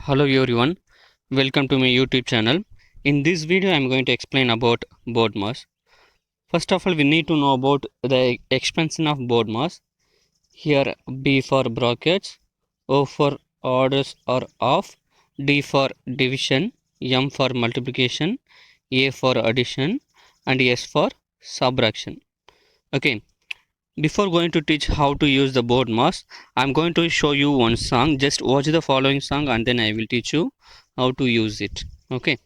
Hello everyone, welcome to my YouTube channel. In this video I am going to explain about BODMAS. First of all, we need to know about the expansion of BODMAS. Here B for brackets, O for orders or of, D for division, M for multiplication, A for addition and S for subtraction. Okay, before going to teach how to use the BODMAS, I am going to show you one song. Just watch the following song and then I will teach you how to use it. Okay.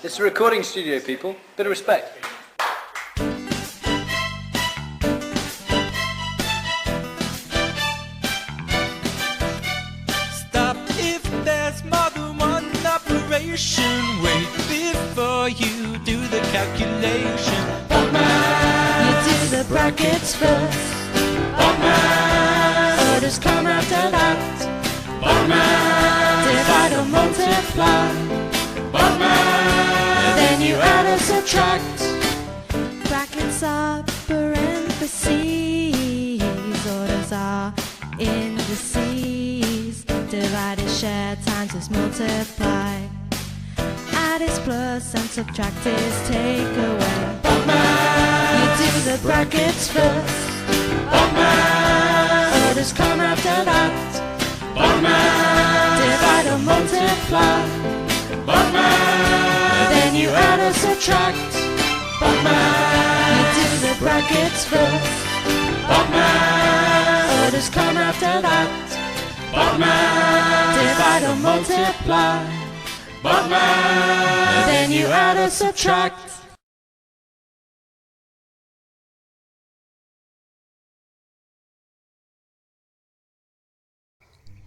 It's a recording studio, people. Bit of respect. Stop if there's more than one operation. Wait before you do the calculation. You do the brackets first. Orders come after that. Divide or multiply. Then you add or subtract. Brackets are parentheses. Orders are indices. Divide is share, times is multiply. Add is plus and subtract is take away. You do the brackets first. Orders come after that. Divide or multiply. Then you add or subtract. You do the brackets first. Orders come after that. Divide or multiply. Then you add or subtract.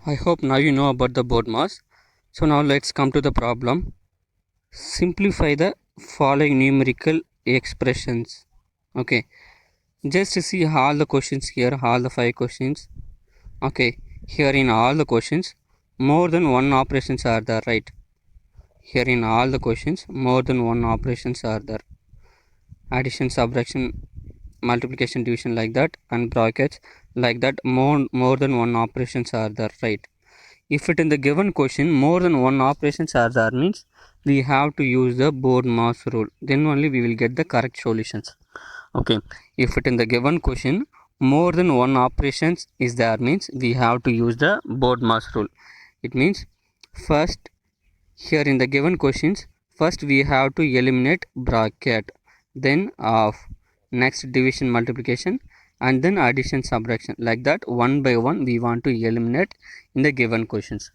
I hope now you know about the BODMAS. So now let's come to the problem. Simplify the following numerical expressions. Okay. Just to see all the questions here, all the 5 questions. Okay. Here in all the questions, more than one operations are there, right? Here in all the questions, more than one operations are there. Addition, subtraction, multiplication, division like that, and brackets like that. More than one operations are there, right? If it in the given question more than one operations are there, means we have to use the BODMAS rule. Then only we will get the correct solutions. Okay. If it in the given question more than one operations is there, means we have to use the BODMAS rule. It means first, here in the given questions, first we have to eliminate bracket, then of, next division, multiplication, and then addition, subtraction. Like that, one by one we want to eliminate in the given questions.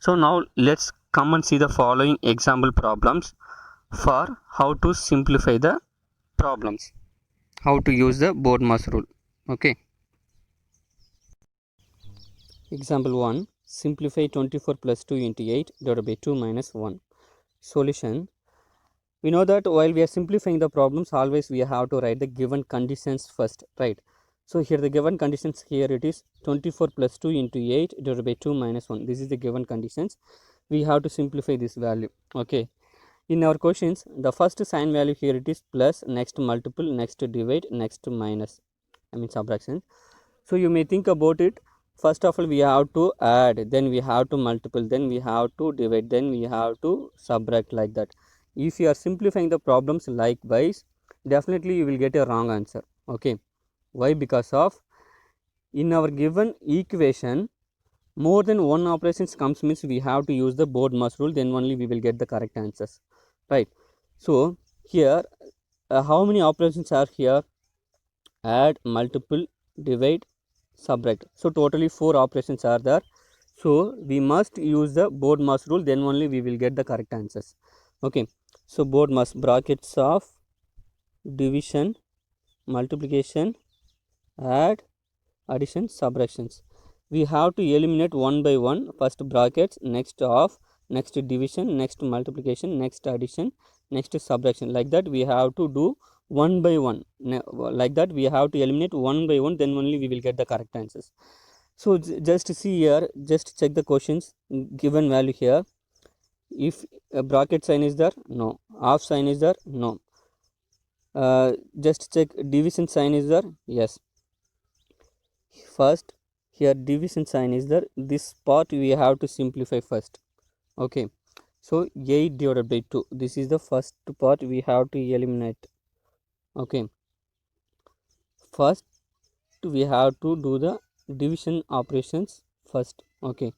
So now let's come and see the following example problems for how to simplify the problems, how to use the BODMAS rule. Okay. Example 1. Simplify 24 plus 2 into 8 divided by 2 minus 1. Solution. We know that while we are simplifying the problems, always we have to write the given conditions first, right? So here the given conditions, here it is 24 plus 2 into 8 divided by 2 minus 1. This is the given conditions. We have to simplify this value. Okay. In our questions, the first sign value here it is plus, next multiple, next divide, next minus, subtraction. So you may think about it. First of all, we have to add, then we have to multiple, then we have to divide, then we have to subtract, like that. If you are simplifying the problems likewise, definitely you will get a wrong answer. Okay. Why? Because of in our given equation, more than one operations comes, means we have to use the BODMAS rule, then only we will get the correct answers, right? So here how many operations are here? Add, multiple, divide, subtract. So totally 4 operations are there. So we must use the BODMAS rule, then only we will get the correct answers. Okay. So BODMAS, brackets of division, multiplication, add, addition, subtractions. We have to eliminate one by one. First brackets, next of, next division, next multiplication, next addition, next subtraction. Like that we have to do one by one. Like that we have to eliminate one by one, then only we will get the correct answers. So just see here, just check the questions, given value here. If a bracket sign is there, no. Half sign is there, no. Just check division sign is there, yes. First here division sign is there. This part we have to simplify first. Okay, so 8 divided by 2, this is the first part we have to eliminate. Okay, first we have to do the division operations first. Okay,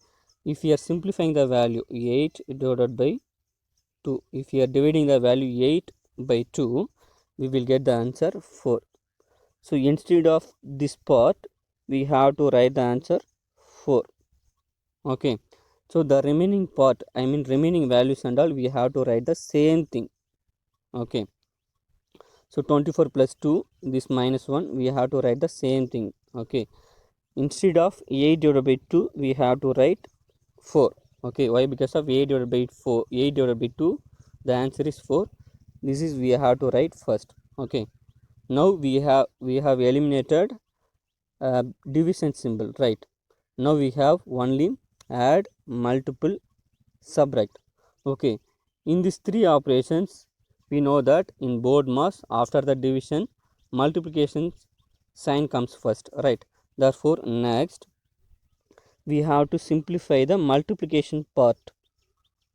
if we are simplifying the value 8 divided by 2, if we are dividing the value 8 by 2, we will get the answer 4. So instead of this part we have to write the answer 4. Okay, so the remaining part, I mean remaining values and all, we have to write the same thing. Okay, so 24 plus 2, this minus 1, we have to write the same thing. Okay, instead of 8 divided by 2 we have to write 4. Okay, why? Because of 8 divided by 4, 8 divided by 2, the answer is 4. This is we have to write first. Okay, now we have eliminated division symbol, right? Now we have only add, multiple, subtract. Okay, in these three operations we know that in BODMAS after the division multiplication sign comes first, right? Therefore next we have to simplify the multiplication part.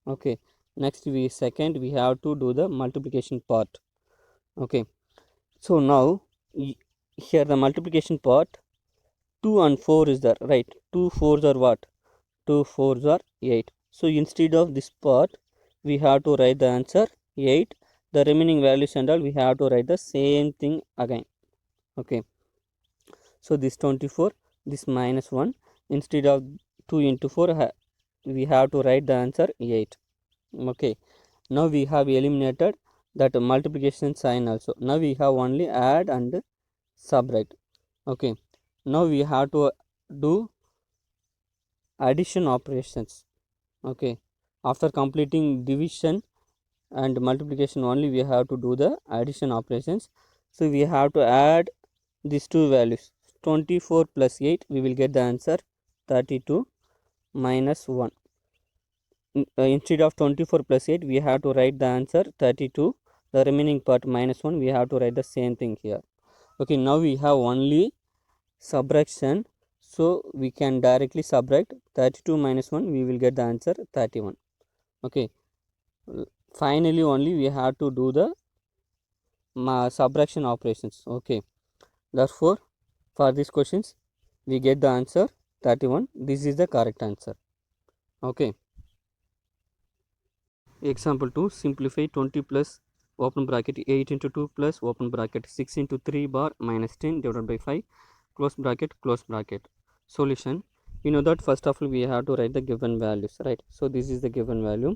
Okay, next we have to do the multiplication part. Okay, so now here the multiplication part, 2 and 4 is there, right? 2 4s are what? 2 4s are 8. So instead of this part we have to write the answer 8. The remaining values and all we have to write the same thing again. Okay, so this 24, this minus 1, instead of 2 into 4 we have to write the answer 8. Okay, now we have eliminated that multiplication sign also. Now we have only add and subtract. Okay, now we have to do addition operations. Okay, after completing division and multiplication only we have to do the addition operations. So we have to add these two values, 24 plus 8, we will get the answer 32 minus 1. Instead of 24 plus 8 we have to write the answer 32. The remaining part minus 1 we have to write the same thing here. Okay, now we have only subtraction, so we can directly subtract 32 minus 1, we will get the answer 31. Okay, finally only we have to do the subtraction operations. Okay, therefore for these questions we get the answer 31. This is the correct answer. Okay, example 2, simplify 20 plus open bracket 8 into 2 plus open bracket 6 into 3 bar minus 10 divided by 5 close bracket close bracket. Solution, we know that first of all we have to write the given values, right? So this is the given value.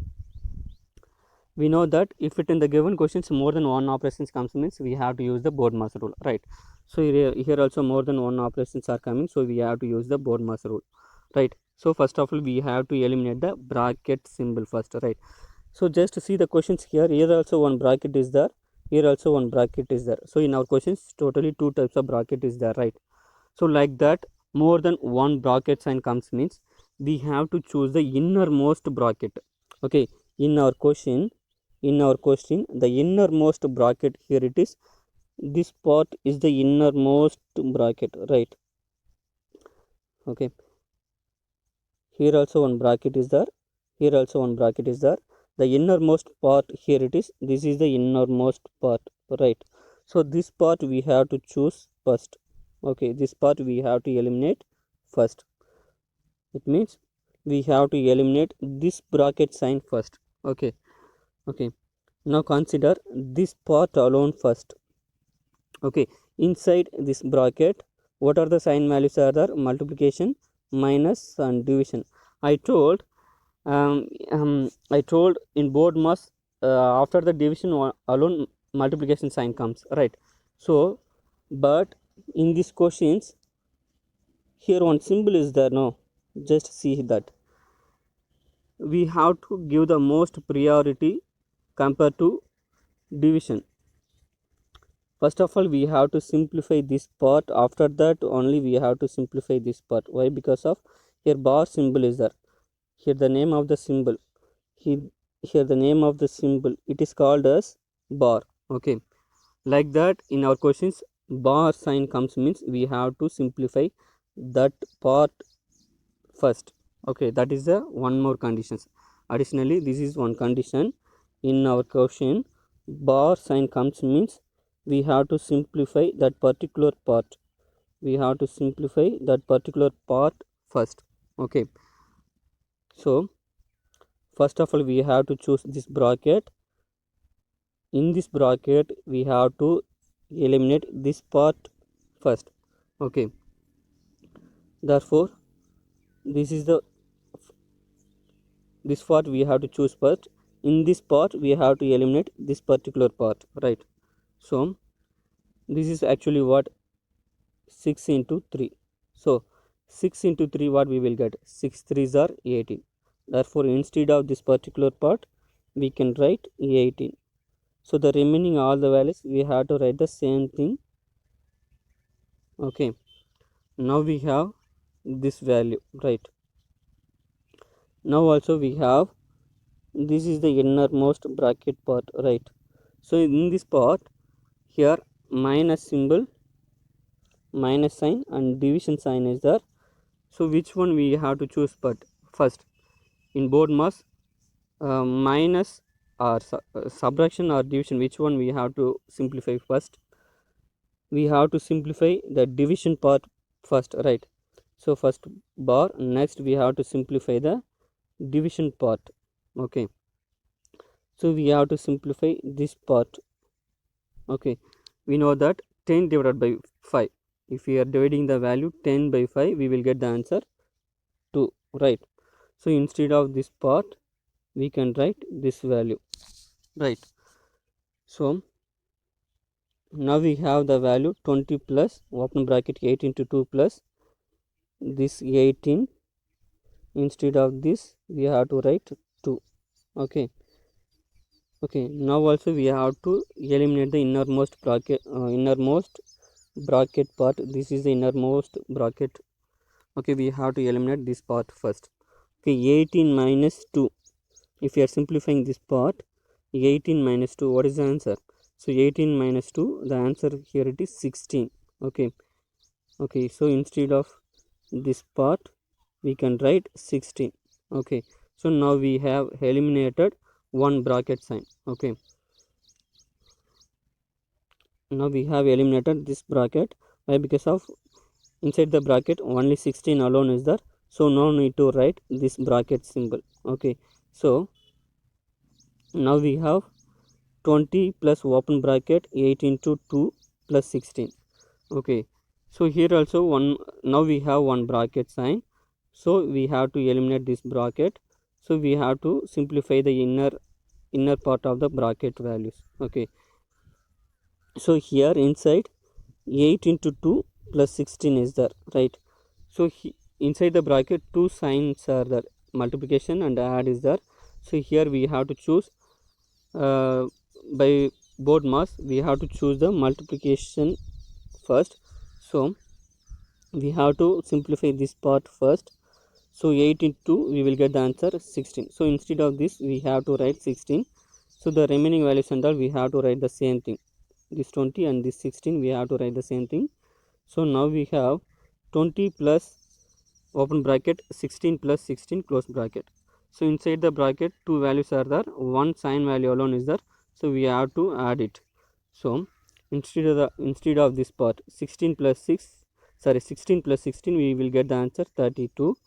We know that if it in the given questions more than one operations comes means we have to use the BODMAS rule, right? So here also more than one operations are coming, so we have to use the BODMAS rule, right? So first of all we have to eliminate the bracket symbol first, right? So just see the questions here. Here also one bracket is there, here also one bracket is there. So in our questions totally two types of bracket is there, right? So like that more than one bracket sign comes means we have to choose the innermost bracket. Okay, in our question the innermost bracket, here it is, this part is the innermost bracket, right? Okay, here also one bracket is there, here also one bracket is there. The innermost part, here it is, this is the innermost part, right? So this part we have to choose first. Okay, this part we have to eliminate first. It means we have to eliminate this bracket sign first. Okay, now consider this part alone first. Okay, inside this bracket what are the sign values are there? Multiplication, minus and division. I told in BODMAS after the division alone multiplication sign comes, right? So but in these questions here one symbol is there, no? Just see that we have to give the most priority compared to division. First of all we have to simplify this part, after that only we have to simplify this part. Why? Because of here bar symbol is there, here the name of the symbol, here the name of the symbol, it is called as bar. Okay, like that in our questions bar sign comes means we have to simplify that part first. Okay, that is the one more conditions. Additionally, this is one condition in our question. Bar sign comes means we have to simplify that particular part. We have to simplify that particular part first. Okay, so first of all we have to choose this bracket. In this bracket we have to eliminate this part first. Okay, therefore this is the this part we have to choose first. In this part we have to eliminate this particular part, right? So this is actually what 6 into 3. So 6 into 3 what we will get? 6 3s are 18. Therefore instead of this particular part we can write 18. So the remaining all the values we have to write the same thing. Okay, now we have this value, right? Now also we have this is the innermost bracket part, right? So in this part here minus symbol, minus sign and division sign is there. So which one we have to choose? But first in BODMAS minus or subtraction or division, which one we have to simplify first? We have to simplify the division part first, right? So first bar, next we have to simplify the division part. Okay, so we have to simplify this part. Okay, we know that 10 divided by 5, if we are dividing the value 10 by 5 we will get the answer 2, right? So instead of this part we can write this value, right? So now we have the value 20 plus open bracket 8 into 2 plus this 18. Instead of this we have to write 2. Okay, okay, now also we have to eliminate the innermost bracket part. This is the innermost bracket. Okay, we have to eliminate this part first. Okay, 18 minus 2, if we are simplifying this part, 18 minus 2, what is the answer? So 18 minus 2, the answer here it is 16. Okay, okay, so instead of this part we can write 16. Okay, so now we have eliminated one bracket sign. Okay, now we have eliminated this bracket. Why? Because of inside the bracket only 16 alone is there, so no need to write this bracket symbol. Okay, so now we have 20 plus open bracket 8 into 2 plus 16. Okay, so here also one, now we have one bracket sign, so we have to eliminate this bracket. So we have to simplify the inner part of the bracket values. Okay, so here inside 8 into 2 plus 16 is there, right? So inside the bracket two signs are there, multiplication and add is there. So here we have to choose by BODMAS we have to choose the multiplication first. So we have to simplify this part first. So 8 into we will get the answer 16. So instead of this we have to write 16. So the remaining values and all we have to write the same thing. This 20 and this 16 we have to write the same thing. So now we have 20 plus open bracket 16 plus 16 close bracket. So inside the bracket two values are there, one sign value alone is there, so we have to add it. So instead of this part 16 plus 16 we will get the answer 32.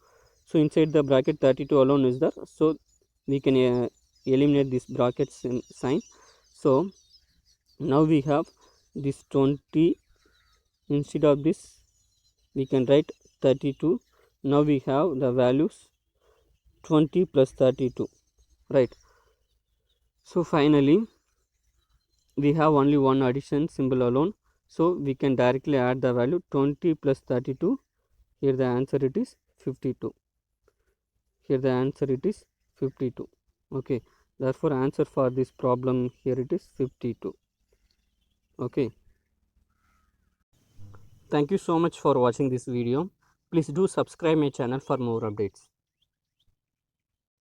So inside the bracket 32 alone is there, so we can eliminate this bracket sign. So now we have this 20, instead of this we can write 32. Now we have the values 20 plus 32, right? So finally we have only one addition symbol alone, so we can directly add the value 20 plus 32. Here the answer it is 52. Here the answer it is 52. Okay, therefore answer for this problem here it is 52. Okay, thank you so much for watching this video. Please do subscribe my channel for more updates.